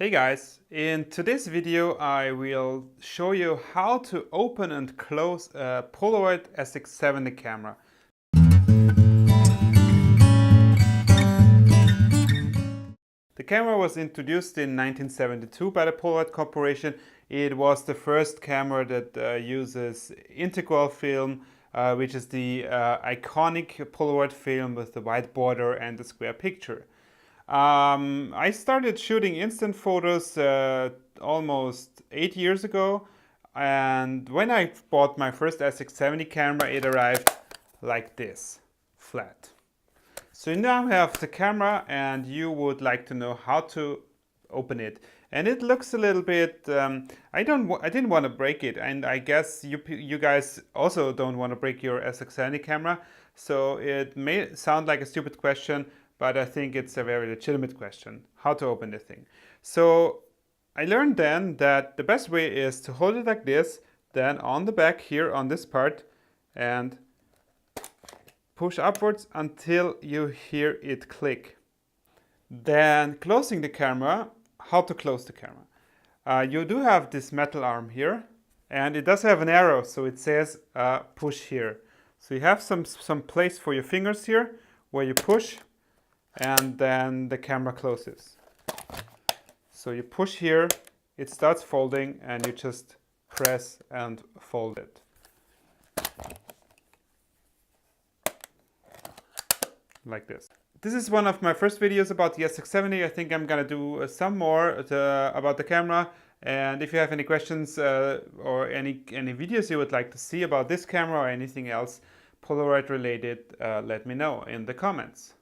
Hey guys, in today's video I will show you how to open and close a Polaroid SX70 camera. The camera was introduced in 1972 by the Polaroid Corporation. It was the first camera that uses integral film, which is the iconic Polaroid film with the white border and the square picture. I started shooting instant photos almost 8 years ago, and when I bought my first SX70 camera, it arrived like this, flat. So now I have the camera and you would like to know how to open it. And it looks a little bit, I didn't want to break it, and I guess you guys also don't want to break your SX70 camera. So it may sound like a stupid question, but I think it's a very legitimate question, how to open the thing. So I learned then that the best way is to hold it like this, then on the back here on this part, and push upwards until you hear it click. Then closing the camera, how to close the camera. You do have this metal arm here, and it does have an arrow, so it says push here. So you have some place for your fingers here, where you push, and then the camera closes. So you push here, it starts folding, and you just press and fold it. Like this. This is one of my first videos about the SX70. I think I'm gonna do some more about the camera, and if you have any questions or any videos you would like to see about this camera or anything else Polaroid related, let me know in the comments.